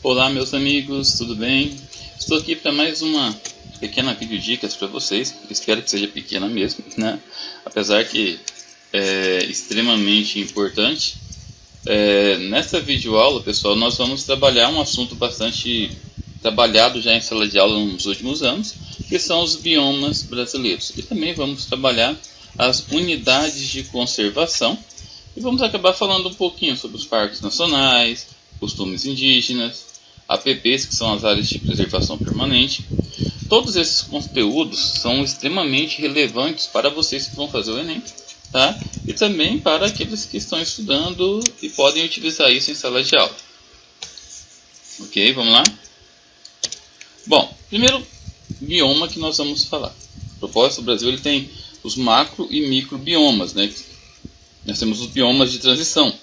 Olá meus amigos, tudo bem? Estou aqui para mais uma pequena vídeo dicas para vocês. Espero que seja pequena mesmo, né? Apesar que é extremamente importante. Nessa videoaula, pessoal, nós vamos trabalhar um assunto bastante trabalhado já em sala de aula nos últimos anos, que são os biomas brasileiros. E também vamos trabalhar as unidades de conservação e vamos acabar falando um pouquinho sobre os parques nacionais, costumes indígenas, APPs, que são as áreas de preservação permanente. Todos esses conteúdos são extremamente relevantes para vocês que vão fazer o Enem, tá? E também para aqueles que estão estudando e podem utilizar isso em sala de aula. Ok, vamos lá? Bom, primeiro bioma que nós vamos falar. A propósito, o Brasil ele tem os macro e microbiomas, né? Nós temos os biomas de transição.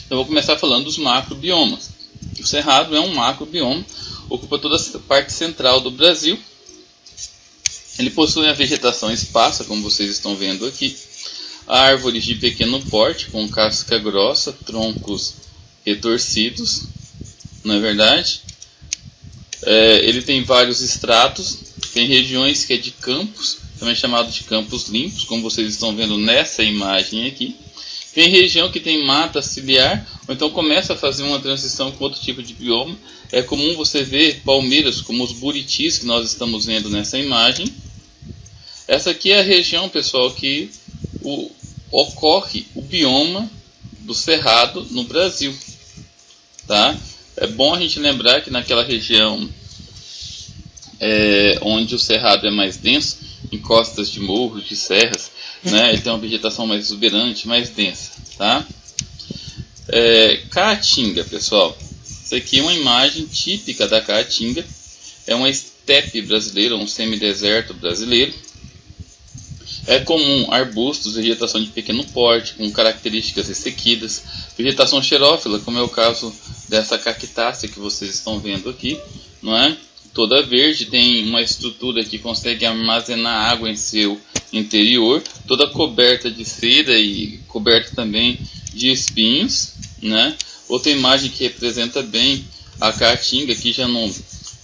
Então, eu vou começar falando dos macrobiomas. O Cerrado é um macrobioma, ocupa toda a parte central do Brasil. Ele possui a vegetação esparsa, como vocês estão vendo aqui. Árvores de pequeno porte, com casca grossa, troncos retorcidos, não é verdade? Ele tem vários estratos, tem regiões que é de campos, também chamado de campos limpos, como vocês estão vendo nessa imagem aqui. Tem região que tem mata ciliar, ou então começa a fazer uma transição com outro tipo de bioma. É comum você ver palmeiras como os buritis que nós estamos vendo nessa imagem. Essa aqui é a região, pessoal, que ocorre o bioma do Cerrado no Brasil. Tá? É bom a gente lembrar que naquela região onde o Cerrado é mais denso, em costas de morros, de serras, né, ele tem uma vegetação mais exuberante, mais densa. Tá? Caatinga, pessoal. Isso aqui é uma imagem típica da Caatinga. É uma estepe brasileira, um semideserto brasileiro. É comum arbustos, vegetação de pequeno porte, com características ressequidas, vegetação xerófila, como é o caso dessa cactácea que vocês estão vendo aqui, não é? Toda verde, tem uma estrutura que consegue armazenar água em seu interior, toda coberta de cera e coberta também de espinhos, né? Outra imagem que representa bem a Caatinga, aqui já no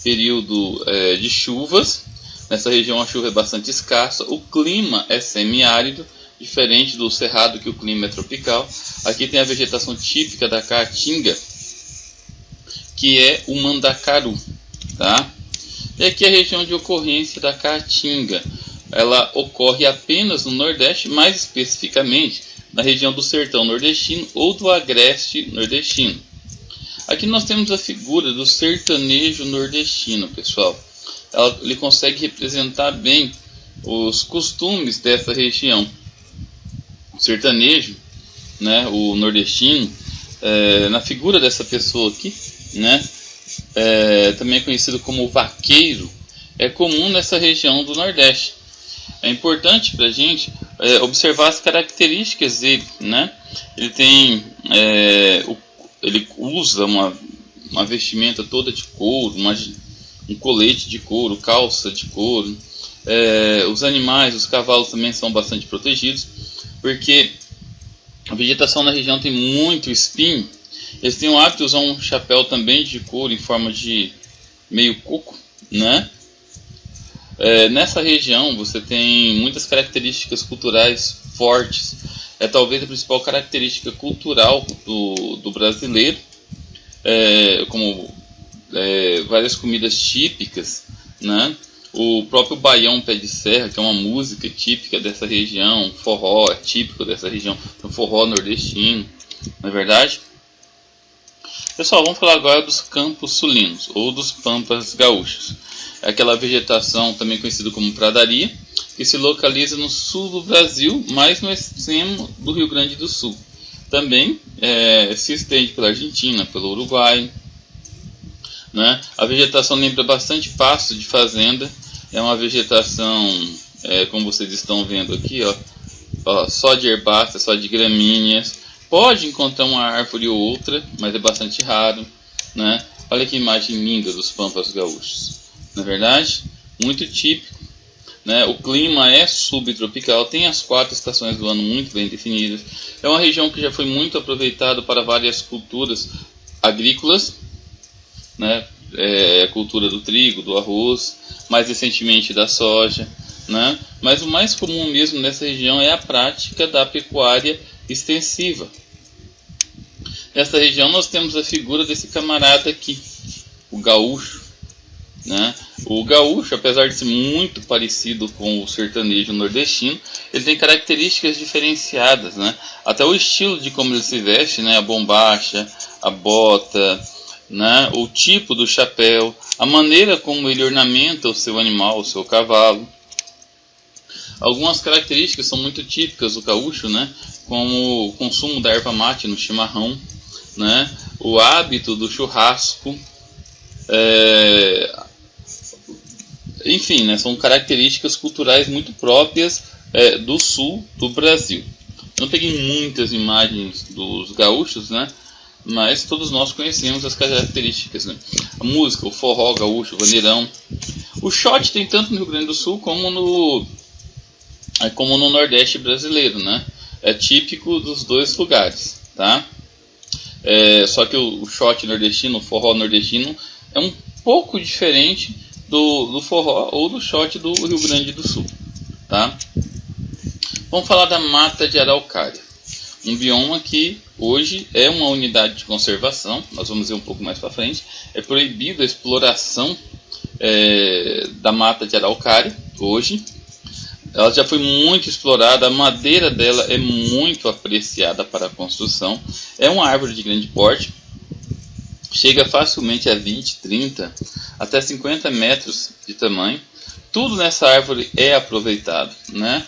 período de chuvas. Nessa região a chuva é bastante escassa, o clima é semiárido, diferente do Cerrado que o clima é tropical. Aqui tem a vegetação típica da Caatinga, que é o mandacaru, tá? E aqui a região de ocorrência da Caatinga. Ela ocorre apenas no Nordeste, mais especificamente na região do Sertão Nordestino ou do Agreste Nordestino. Aqui nós temos a figura do sertanejo nordestino, pessoal. Ele consegue representar bem os costumes dessa região. O sertanejo, né, o nordestino, na figura dessa pessoa aqui, né, também é conhecido como vaqueiro, é comum nessa região do Nordeste. É importante para a gente observar as características dele, né? Ele usa uma vestimenta toda de couro, um colete de couro, calça de couro. Os animais, os cavalos também são bastante protegidos, porque a vegetação na região tem muito espinho. Eles têm o hábito de usar um chapéu também de couro em forma de meio coco, né? Nessa região você tem muitas características culturais fortes. É talvez a principal característica cultural do brasileiro, como várias comidas típicas, né? O próprio baião pé de serra, que é uma música típica dessa região, forró é típico dessa região, o forró nordestino, não é verdade? Pessoal, vamos falar agora dos campos sulinos, ou dos pampas gaúchos. É aquela vegetação também conhecida como pradaria, que se localiza no sul do Brasil, mais no extremo do Rio Grande do Sul. Também se estende pela Argentina, pelo Uruguai, né? A vegetação lembra bastante pasto de fazenda. É uma vegetação, como vocês estão vendo aqui, só de herbáceas, só de gramíneas. Pode encontrar uma árvore ou outra, mas é bastante raro, né? Olha que imagem linda dos pampas gaúchos, não é verdade? Muito típico, né? O clima é subtropical, tem as 4 estações do ano muito bem definidas. É uma região que já foi muito aproveitada para várias culturas agrícolas, né? A cultura do trigo, do arroz, mais recentemente da soja, né? Mas o mais comum mesmo nessa região é a prática da pecuária extensiva. Nessa região nós temos a figura desse camarada aqui, o gaúcho, né? O gaúcho, apesar de ser muito parecido com o sertanejo nordestino, ele tem características diferenciadas, né? Até o estilo de como ele se veste, né? A bombacha, a bota, né? O tipo do chapéu, a maneira como ele ornamenta o seu animal, o seu cavalo. Algumas características são muito típicas do gaúcho, né? Como o consumo da erva mate no chimarrão, né? O hábito do churrasco, enfim, né? São características culturais muito próprias do sul do Brasil. Eu não peguei muitas imagens dos gaúchos, né? Mas todos nós conhecemos as características, né? A música, o forró gaúcho, o vaneirão. O shot tem tanto no Rio Grande do Sul como no Nordeste brasileiro, né? É típico dos dois lugares, tá? Só que o shot nordestino, o forró nordestino, é um pouco diferente do forró ou do shot do Rio Grande do Sul, tá? Vamos falar da mata de araucária, um bioma que hoje é uma unidade de conservação. Nós vamos ver um pouco mais para frente. É proibida a exploração da mata de araucária hoje. Ela já foi muito explorada, a madeira dela é muito apreciada para a construção. É uma árvore de grande porte, chega facilmente a 20, 30, até 50 metros de tamanho. Tudo nessa árvore é aproveitado, né?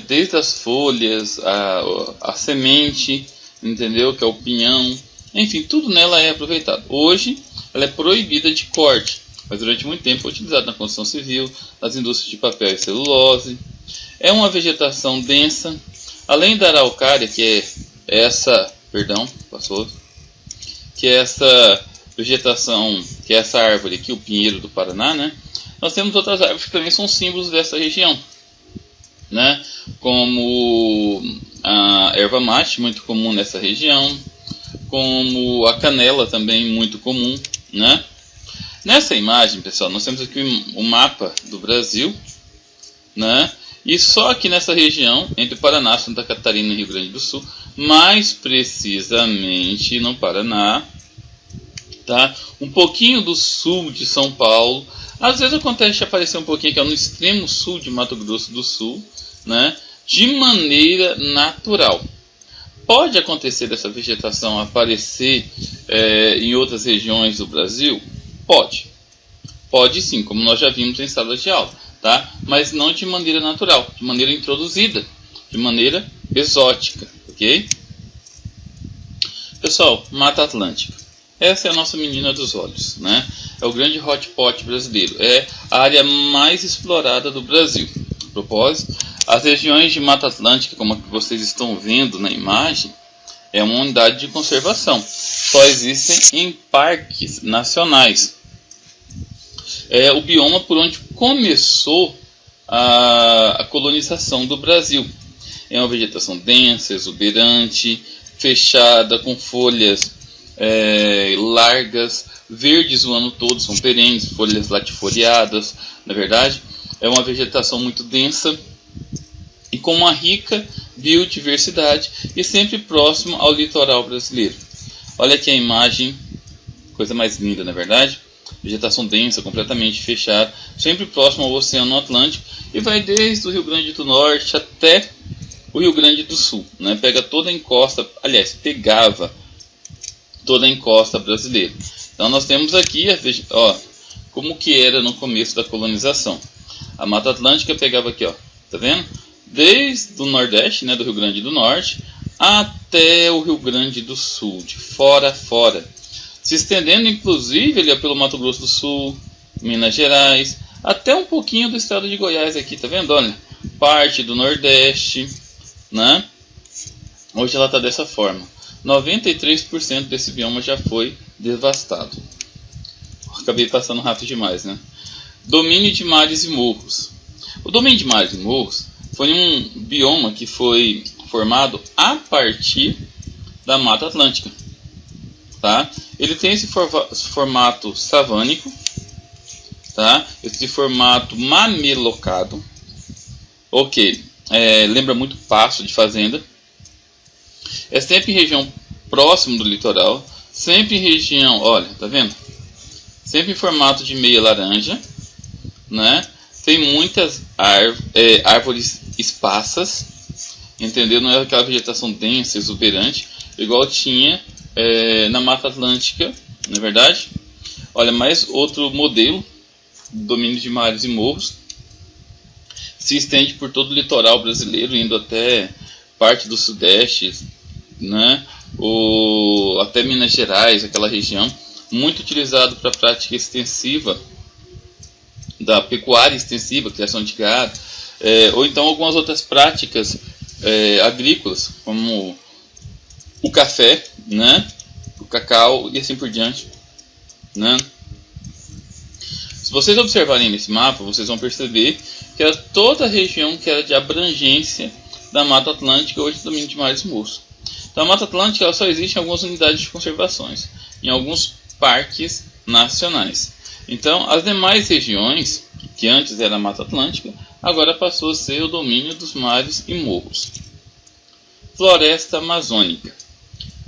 Desde as folhas, a semente, entendeu? Que é o pinhão, enfim, tudo nela é aproveitado. Hoje ela é proibida de corte, mas durante muito tempo foi utilizada na construção civil, nas indústrias de papel e celulose. É uma vegetação densa, além da araucária, que é essa vegetação, que é essa árvore aqui, o pinheiro do Paraná, né? Nós temos outras árvores que também são símbolos dessa região, né? Como a erva mate, muito comum nessa região, como a canela, também muito comum, né? Nessa imagem, pessoal, nós temos aqui um mapa do Brasil, né? E só aqui nessa região, entre Paraná, Santa Catarina e Rio Grande do Sul, mais precisamente no Paraná, tá? Um pouquinho do sul de São Paulo. Às vezes acontece de aparecer um pouquinho aqui no extremo sul de Mato Grosso do Sul, né? De maneira natural. Pode acontecer dessa vegetação aparecer em outras regiões do Brasil? Pode. Pode sim, como nós já vimos em sala de aula, tá? Mas não de maneira natural, de maneira introduzida, de maneira exótica, ok? Pessoal, Mata Atlântica. Essa é a nossa menina dos olhos, né? É o grande hotspot brasileiro. É a área mais explorada do Brasil. A propósito, as regiões de Mata Atlântica, como a que vocês estão vendo na imagem, é uma unidade de conservação. Só existem em parques nacionais. É o bioma por onde começou a colonização do Brasil. É uma vegetação densa, exuberante, fechada, com folhas largas, verdes o ano todo, são perenes, folhas latifoliadas. Na verdade, é uma vegetação muito densa e com uma rica biodiversidade e sempre próximo ao litoral brasileiro. Olha aqui a imagem, coisa mais linda, na verdade. Vegetação densa, completamente fechada, sempre próximo ao Oceano Atlântico e vai desde o Rio Grande do Norte até o Rio Grande do Sul, né? Pega toda a encosta, aliás, pegava toda a encosta brasileira. Então nós temos aqui, como que era no começo da colonização. A Mata Atlântica pegava aqui, tá vendo? Desde o Nordeste, né, do Rio Grande do Norte, até o Rio Grande do Sul, de fora a fora. Se estendendo inclusive ali pelo Mato Grosso do Sul, Minas Gerais, até um pouquinho do estado de Goiás aqui, tá vendo? Olha, parte do Nordeste, né? Hoje ela está dessa forma. 93% desse bioma já foi devastado. Acabei passando rápido demais, né? Domínio de mares e morros. O domínio de mares e morros foi um bioma que foi formado a partir da Mata Atlântica. tá? Ele tem esse formato savânico, tá? Esse formato mamelocado, ok, lembra muito pasto de fazenda, é sempre em região próximo do litoral, sempre em região, olha, tá vendo? Sempre em formato de meia laranja, né? Tem muitas árvores esparsas, entendeu? Não é aquela vegetação densa, exuberante, igual tinha na Mata Atlântica, não é verdade? Olha, mais outro modelo, domínio de mares e morros, se estende por todo o litoral brasileiro, indo até parte do Sudeste, né? Até Minas Gerais, aquela região, muito utilizado para a prática extensiva da pecuária extensiva, criação de gado, ou então algumas outras práticas agrícolas, como o café, né? O cacau e assim por diante, né? Se vocês observarem nesse mapa, vocês vão perceber que era toda a região que era de abrangência da Mata Atlântica, hoje domínio de mares e morros. Então a Mata Atlântica ela só existe em algumas unidades de conservações, em alguns parques nacionais. Então as demais regiões, que antes era a Mata Atlântica, agora passou a ser o domínio dos mares e morros. Floresta Amazônica.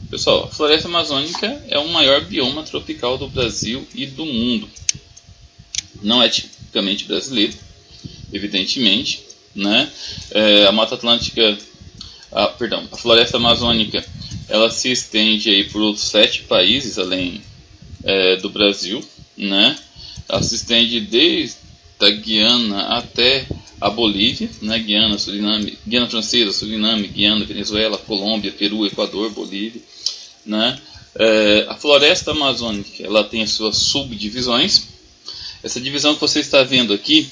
Pessoal, a Floresta Amazônica é o maior bioma tropical do Brasil e do mundo. Não é tipicamente brasileiro, evidentemente, né? A Mata Atlântica, a Floresta Amazônica, ela se estende aí por outros 7 países além do Brasil, né? Ela se estende desde a Guiana até a Bolívia, né? Guiana, Suriname, Guiana Francesa, Suriname, Guiana, Venezuela, Colômbia, Peru, Equador, Bolívia, né? A Floresta Amazônica, ela tem as suas subdivisões. Essa divisão que você está vendo aqui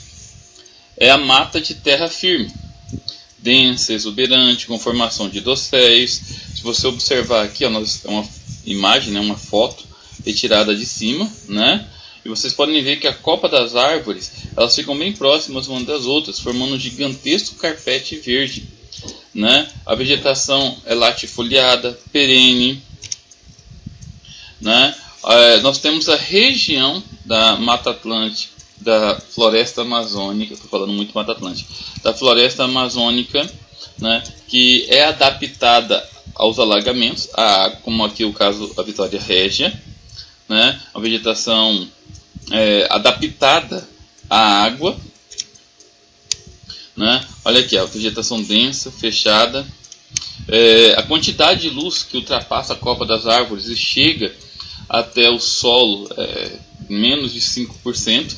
é a mata de terra firme, densa, exuberante, com formação de dosséis. Se você observar aqui, é uma imagem, né, uma foto retirada de cima, né? E vocês podem ver que a copa das árvores, elas ficam bem próximas umas das outras, formando um gigantesco carpete verde, né? A vegetação é latifoliada, perene, né? Nós temos a região da Mata Atlântica, da Floresta Amazônica, estou falando muito Mata Atlântica, da Floresta Amazônica, né, que é adaptada aos alagamentos, como aqui o caso da Vitória Régia, né, a vegetação adaptada à água, né, olha aqui, a vegetação densa, fechada, a quantidade de luz que ultrapassa a copa das árvores e chega até o solo menos de 5%.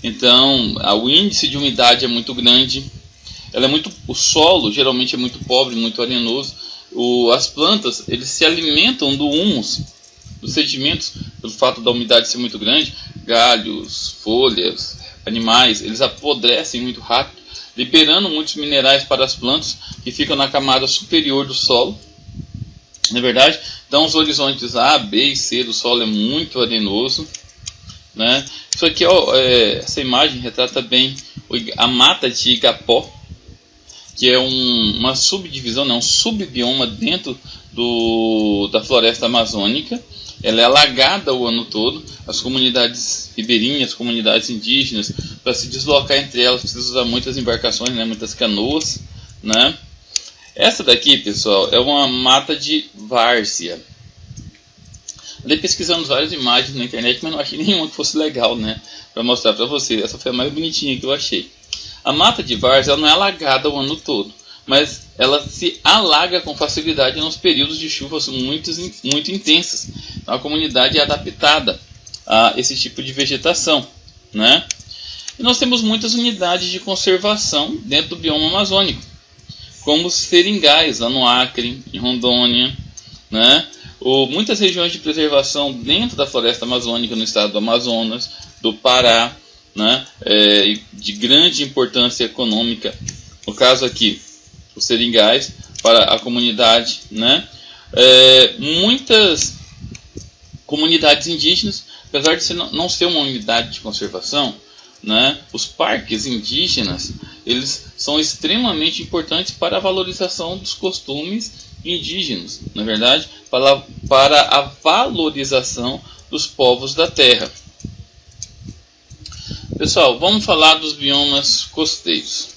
Então o índice de umidade é muito grande, o solo geralmente é muito pobre, muito arenoso. As plantas eles se alimentam do humus, dos sedimentos, pelo fato da umidade ser muito grande. Galhos, folhas, animais, eles apodrecem muito rápido, liberando muitos minerais para as plantas que ficam na camada superior do solo, não é verdade? Então os horizontes A, B e C do solo é muito arenoso, né? Isso aqui, essa imagem retrata bem a mata de Igapó, que é uma subdivisão, um subbioma dentro da floresta amazônica. Ela é alagada o ano todo. As comunidades ribeirinhas, comunidades indígenas, para se deslocar entre elas precisa usar muitas embarcações, né? Muitas canoas, né? Essa daqui, pessoal, é uma mata de várzea. Andei pesquisando várias imagens na internet, mas não achei nenhuma que fosse legal, né, para mostrar para vocês. Essa foi a mais bonitinha que eu achei. A mata de várzea não é alagada o ano todo, mas ela se alaga com facilidade nos períodos de chuvas muito intensas. Então, a comunidade é adaptada a esse tipo de vegetação, né? E nós temos muitas unidades de conservação dentro do bioma amazônico, como os seringais, lá no Acre, em Rondônia, né? Muitas regiões de preservação dentro da floresta amazônica, no estado do Amazonas, do Pará, né? De grande importância econômica. No caso aqui, os seringais, para a comunidade, né? Muitas comunidades indígenas, apesar de não ser uma unidade de conservação, né? Os parques indígenas, eles são extremamente importantes para a valorização dos costumes indígenas, na verdade, para a valorização dos povos da terra. Pessoal, vamos falar dos biomas costeiros.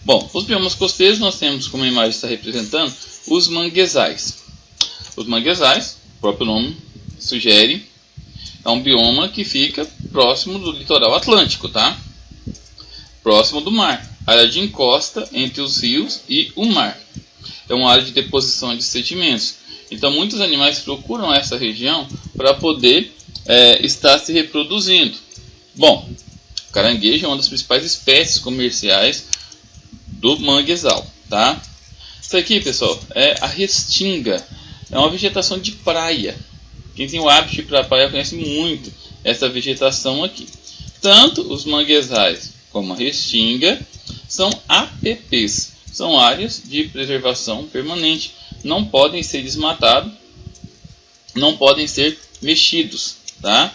Bom, os biomas costeiros nós temos, como a imagem está representando, os manguezais. Os manguezais, o próprio nome sugere, é um bioma que fica próximo do litoral atlântico, tá? Próximo do mar, área de encosta entre os rios e o mar. É uma área de deposição de sedimentos. Então muitos animais procuram essa região para poder estar se reproduzindo. Bom, o caranguejo é uma das principais espécies comerciais do manguezal, tá? Isso aqui, pessoal, é a restinga. É uma vegetação de praia. Quem tem o hábito de ir para a praia conhece muito essa vegetação aqui. Tanto os manguezais como a restinga são APPs. São áreas de preservação permanente. Não podem ser desmatados, não podem ser mexidos, tá?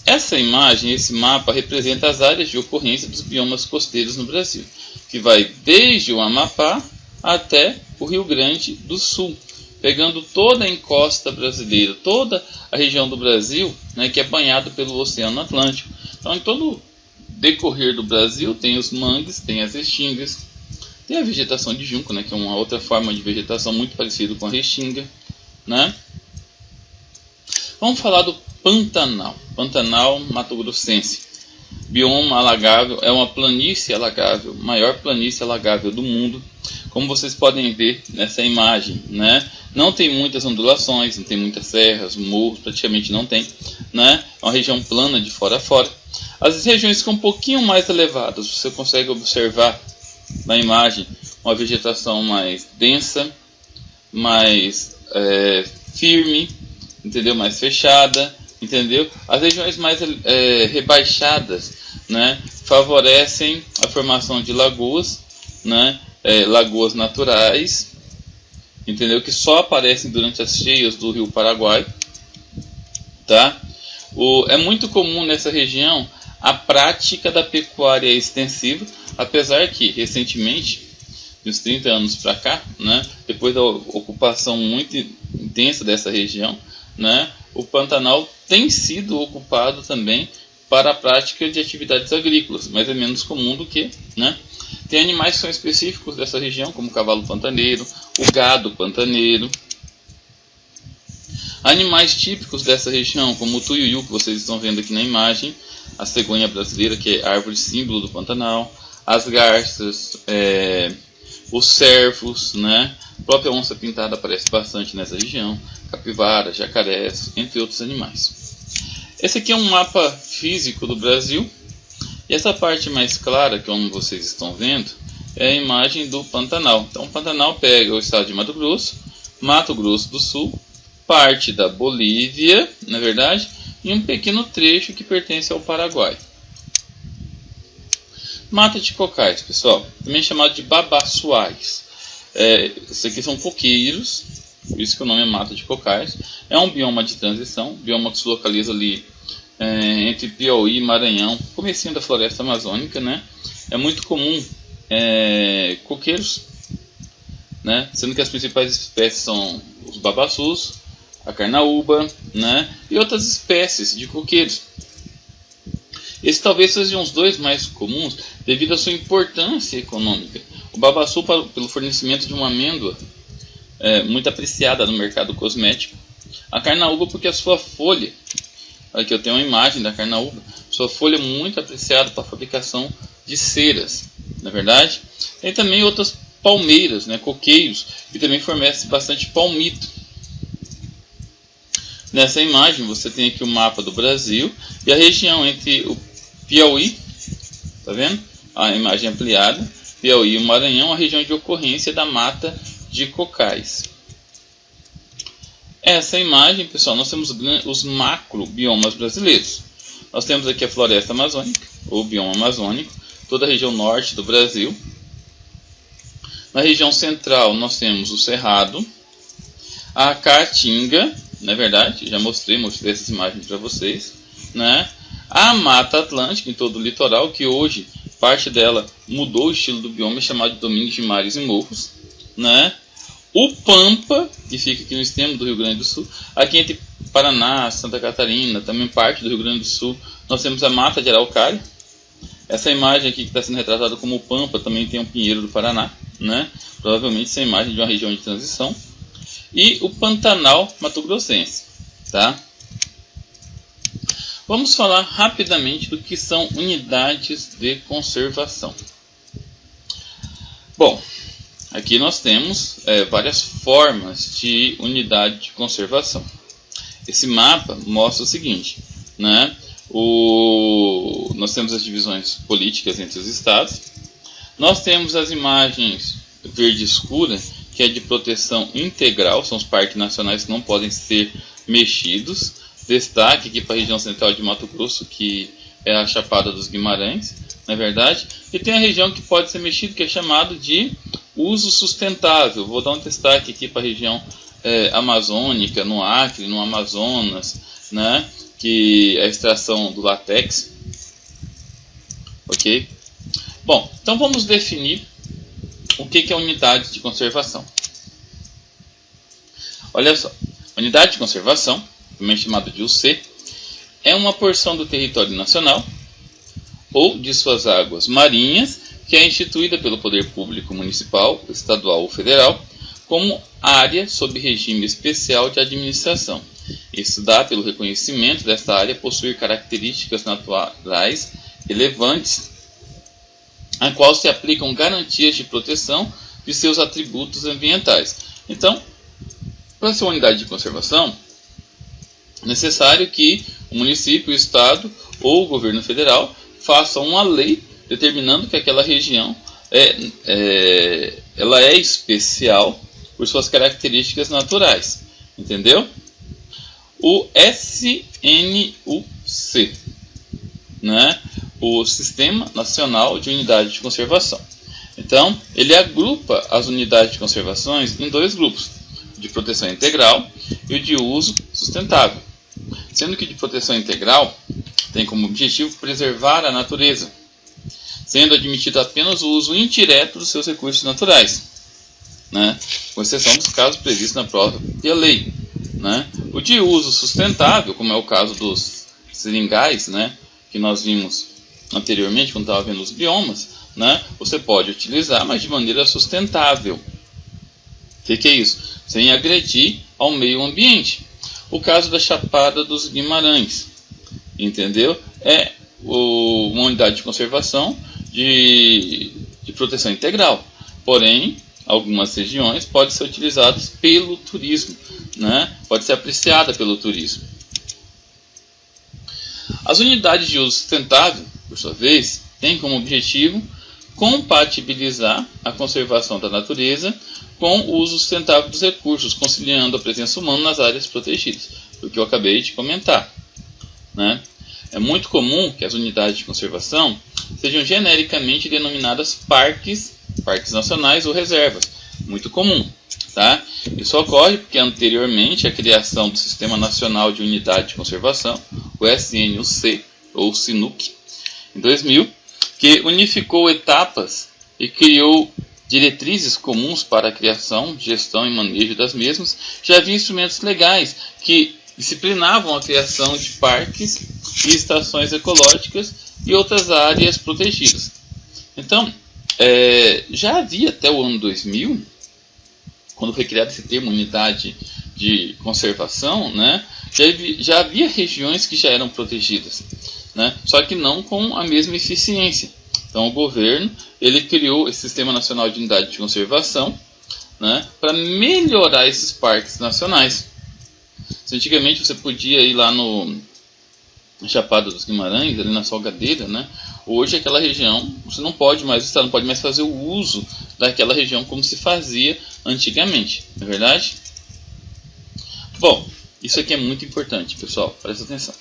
Essa imagem, esse mapa, representa as áreas de ocorrência dos biomas costeiros no Brasil, que vai desde o Amapá até o Rio Grande do Sul, pegando toda a encosta brasileira, toda a região do Brasil, né, que é banhado pelo Oceano Atlântico. Então, em todo o decorrer do Brasil, tem os mangues, tem as restingas, tem a vegetação de junco, né, que é uma outra forma de vegetação muito parecida com a restinga, né? Vamos falar do Pantanal, Pantanal mato-grossense. Bioma alagável, é uma planície alagável, maior planície alagável do mundo. Como vocês podem ver nessa imagem, né? Não tem muitas ondulações, não tem muitas serras, morros, praticamente não tem, né? É uma região plana de fora a fora. As regiões ficam um pouquinho mais elevadas, você consegue observar na imagem uma vegetação mais densa, mais firme, entendeu? Mais fechada, entendeu? As regiões mais rebaixadas, né, favorecem a formação de lagoas, né, lagoas naturais, entendeu? Que só aparecem durante as cheias do Rio Paraguai, tá? É muito comum nessa região a prática da pecuária extensiva, apesar que recentemente, de uns 30 anos para cá, né, depois da ocupação muito intensa dessa região, né, o Pantanal tem sido ocupado também para a prática de atividades agrícolas, mas é menos comum do que, né? Tem animais que são específicos dessa região, como o cavalo pantaneiro, o gado pantaneiro. Animais típicos dessa região, como o tuiuiu, que vocês estão vendo aqui na imagem, a cegonha brasileira, que é a árvore símbolo do Pantanal, as garças, os cervos, né? A própria onça pintada aparece bastante nessa região, capivara, jacarés, entre outros animais. Esse aqui é um mapa físico do Brasil, e essa parte mais clara, como vocês estão vendo, é a imagem do Pantanal. Então o Pantanal pega o estado de Mato Grosso do Sul, parte da Bolívia, na verdade, e um pequeno trecho que pertence ao Paraguai. Mata de cocais, pessoal, também chamado de babaçuais. Esses aqui são coqueiros, por isso que o nome é mata de cocais. É um bioma de transição, bioma que se localiza ali entre Piauí e Maranhão, comecinho da floresta amazônica, né? É muito comum coqueiros, né? Sendo que as principais espécies são os babaçus, a carnaúba, né? E outras espécies de coqueiros. Esses talvez sejam os dois mais comuns devido à sua importância econômica. O babaçu pelo fornecimento de uma amêndoa muito apreciada no mercado cosmético. A carnaúba porque a sua folha, aqui eu tenho uma imagem da carnaúba, sua folha é muito apreciada para a fabricação de ceras, na verdade. Tem também outras palmeiras, né, coqueiros, que também fornecem bastante palmito. Nessa imagem você tem aqui o mapa do Brasil e a região entre o Piauí, tá vendo? A imagem ampliada, Piauí e o Maranhão, a região de ocorrência da mata de cocais. Essa imagem, pessoal, nós temos os macrobiomas brasileiros. Nós temos aqui a floresta amazônica, ou bioma amazônico, toda a região norte do Brasil. Na região central nós temos o Cerrado, a Caatinga, na verdade, já mostrei essas imagens para vocês, né? A Mata Atlântica em todo o litoral, que hoje parte dela mudou o estilo do bioma, chamado de domínios de mares e morros, né? O Pampa, que fica aqui no extremo do Rio Grande do Sul, aqui entre Paraná, Santa Catarina, também parte do Rio Grande do Sul, nós temos a Mata de Araucária. Essa imagem aqui que está sendo retratada como o Pampa também tem um pinheiro do Paraná, né? Provavelmente essa imagem de uma região de transição. E o Pantanal Mato-Grossense, tá? Vamos falar rapidamente do que são unidades de conservação. Bom, aqui nós temos várias formas de unidade de conservação. Esse mapa mostra o seguinte, né? Nós temos as divisões políticas entre os estados. Nós temos as imagens verde escura, que é de proteção integral, são os parques nacionais que não podem ser mexidos. Destaque aqui para a região central de Mato Grosso, que é a Chapada dos Guimarães, na verdade. E tem a região que pode ser mexida, que é chamado de uso sustentável. Vou dar um destaque aqui para a região amazônica, no Acre, no Amazonas, né? Que é a extração do látex. Ok? Bom, então vamos definir o que é unidade de conservação. Olha só, unidade de conservação, também chamada de UC, é uma porção do território nacional ou de suas águas marinhas que é instituída pelo poder público municipal, estadual ou federal como área sob regime especial de administração. Isso dá pelo reconhecimento desta área possuir características naturais relevantes, a qual se aplicam garantias de proteção de seus atributos ambientais. Então, para ser uma unidade de conservação, é necessário que o município, o estado ou o governo federal façam uma lei determinando que aquela região ela é especial por suas características naturais. Entendeu? O SNUC, né? O Sistema Nacional de Unidade de Conservação. Então, ele agrupa as unidades de conservações em dois grupos, de proteção integral e o de uso sustentável. Sendo que de proteção integral tem como objetivo preservar a natureza, sendo admitido apenas o uso indireto dos seus recursos naturais, né? Com exceção dos casos previstos na própria lei, né? O de uso sustentável, como é o caso dos seringais, né? Que nós vimos anteriormente quando estava vendo os biomas, né? Você pode utilizar, mas de maneira sustentável. O que é isso? Sem agredir ao meio ambiente. O caso da Chapada dos Guimarães, entendeu? É uma unidade de conservação de proteção integral. Porém, algumas regiões podem ser utilizadas pelo turismo, né? Pode ser apreciada pelo turismo. As unidades de uso sustentável, por sua vez, têm como objetivo compatibilizar a conservação da natureza com o uso sustentável dos recursos, conciliando a presença humana nas áreas protegidas, o que eu acabei de comentar, né? É muito comum que as unidades de conservação sejam genericamente denominadas parques nacionais ou reservas. Muito comum, tá? Isso ocorre porque anteriormente a criação do Sistema Nacional de Unidade de Conservação, o SNUC, ou SINUC, em 2000, que unificou etapas e criou diretrizes comuns para a criação, gestão e manejo das mesmas, já havia instrumentos legais que disciplinavam a criação de parques e estações ecológicas e outras áreas protegidas. Então, já havia até o ano 2000, quando foi criado esse termo unidade de conservação, né, já havia regiões que já eram protegidas, né, só que não com a mesma eficiência. Então o governo ele criou esse Sistema Nacional de Unidade de Conservação, né, para melhorar esses parques nacionais. Antigamente você podia ir lá no Chapada dos Guimarães, ali na Salgadeira, né? Hoje aquela região você não pode mais visitar, não pode mais fazer o uso daquela região como se fazia antigamente, não é verdade? Bom, isso aqui é muito importante, pessoal, presta atenção.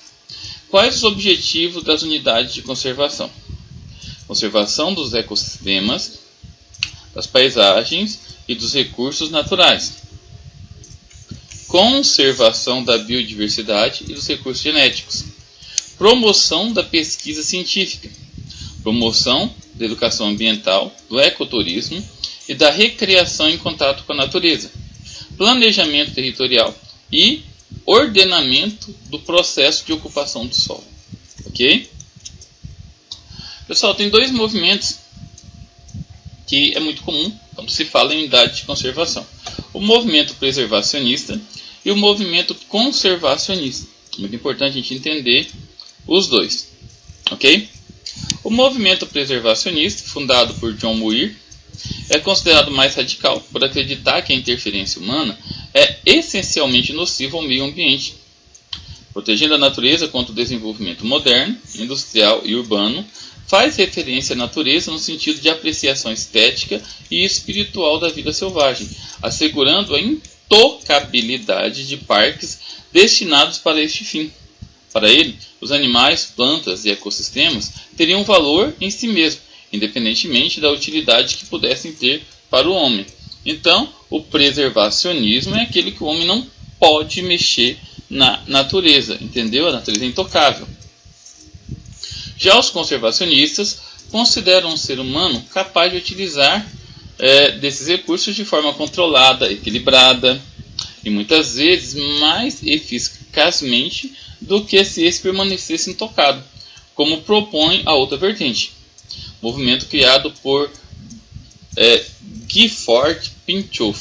Quais os objetivos das unidades de conservação? Conservação dos ecossistemas, das paisagens e dos recursos naturais. Conservação da biodiversidade e dos recursos genéticos. Promoção da pesquisa científica. Promoção da educação ambiental, do ecoturismo e da recreação em contato com a natureza, planejamento territorial e ordenamento do processo de ocupação do solo. Ok? Pessoal, tem dois movimentos que é muito comum quando se fala em unidade de conservação: o movimento preservacionista e o movimento conservacionista. Muito importante a gente entender os dois. Ok? O movimento preservacionista, fundado por John Muir, é considerado mais radical por acreditar que a interferência humana é essencialmente nociva ao meio ambiente, protegendo a natureza contra o desenvolvimento moderno, industrial e urbano. Faz referência à natureza no sentido de apreciação estética e espiritual da vida selvagem, assegurando a intocabilidade de parques destinados para este fim. Para ele, os animais, plantas e ecossistemas teriam valor em si mesmos, independentemente da utilidade que pudessem ter para o homem. Então, o preservacionismo é aquele que o homem não pode mexer na natureza, entendeu? A natureza é intocável. Já os conservacionistas consideram o ser humano capaz de utilizar desses recursos de forma controlada, equilibrada e muitas vezes mais eficazmente do que se esse permanecesse intocado, como propõe a outra vertente. Movimento criado por Gifford Pinchot,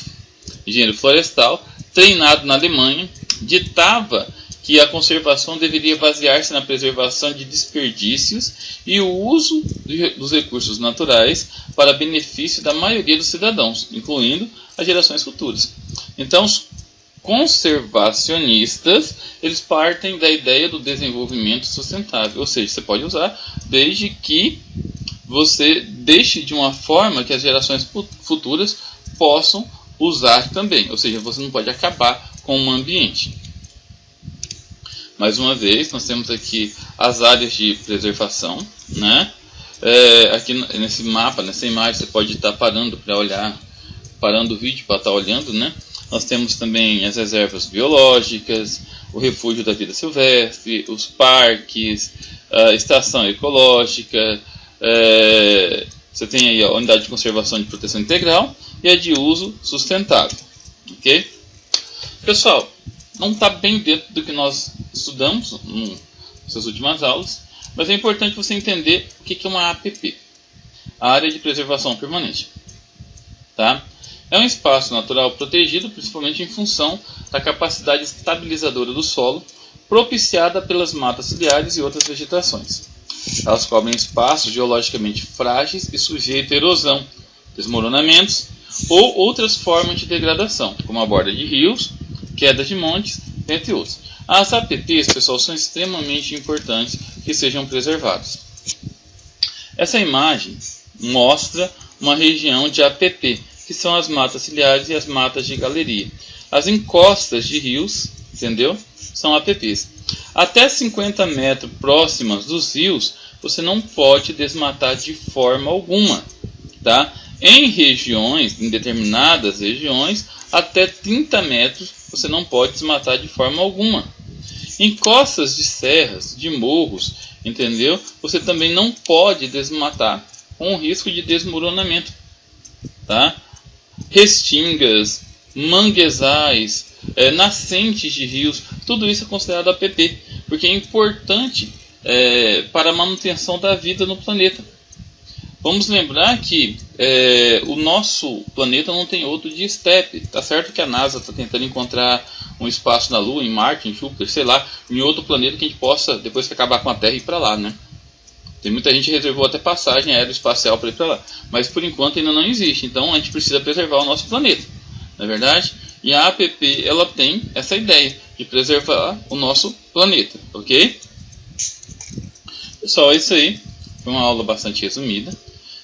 engenheiro florestal, treinado na Alemanha, ditava que a conservação deveria basear-se na preservação de desperdícios e o uso dos recursos naturais para benefício da maioria dos cidadãos, incluindo as gerações futuras. Então, os conservacionistas, eles partem da ideia do desenvolvimento sustentável, ou seja, você pode usar desde que você deixe de uma forma que as gerações futuras possam usar também, ou seja, você não pode acabar com o ambiente. Mais uma vez, nós temos aqui as áreas de preservação, né? Aqui nesse mapa, nessa imagem, você pode estar parando para olhar, parando o vídeo para estar olhando, né? Nós temos também as reservas biológicas, o refúgio da vida silvestre, os parques, a estação ecológica, você tem aí a unidade de conservação de proteção integral e a de uso sustentável. Ok? Pessoal, não está bem dentro do que nós estudamos nessas últimas aulas, mas é importante você entender o que é uma APP, a Área de Preservação Permanente. Tá? É um espaço natural protegido, principalmente em função da capacidade estabilizadora do solo, propiciada pelas matas ciliares e outras vegetações. Elas cobrem espaços geologicamente frágeis e sujeitos à erosão, desmoronamentos ou outras formas de degradação, como a borda de rios, quedas de montes, entre outros. As APPs, pessoal, são extremamente importantes que sejam preservadas. Essa imagem mostra uma região de APP, que são as matas ciliares e as matas de galeria. As encostas de rios, entendeu? São APPs. Até 50 metros próximas dos rios, você não pode desmatar de forma alguma, tá? Em determinadas regiões, até 30 metros você não pode desmatar de forma alguma. Em costas de serras, de morros, entendeu? Você também não pode desmatar, com risco de desmoronamento, tá? Restingas, manguezais, nascentes de rios, tudo isso é considerado APP, porque é importante para a manutenção da vida no planeta. Vamos lembrar que o nosso planeta não tem outro de estepe. Tá certo que a NASA está tentando encontrar um espaço na Lua, em Marte, em Júpiter, sei lá, em outro planeta que a gente possa, depois que acabar com a Terra, ir para lá, né? Tem muita gente que reservou até passagem aeroespacial para ir para lá. Mas por enquanto ainda não existe. Então a gente precisa preservar o nosso planeta. Não é verdade? E a APP, ela tem essa ideia de preservar o nosso planeta. Ok? Pessoal, é isso aí. Foi uma aula bastante resumida.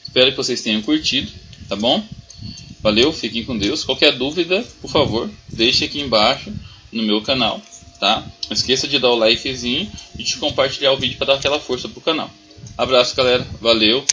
Espero que vocês tenham curtido. Tá bom? Valeu, fiquem com Deus. Qualquer dúvida, por favor, deixe aqui embaixo no meu canal. Tá? Não esqueça de dar o likezinho e de compartilhar o vídeo para dar aquela força pro canal. Abraço, galera. Valeu.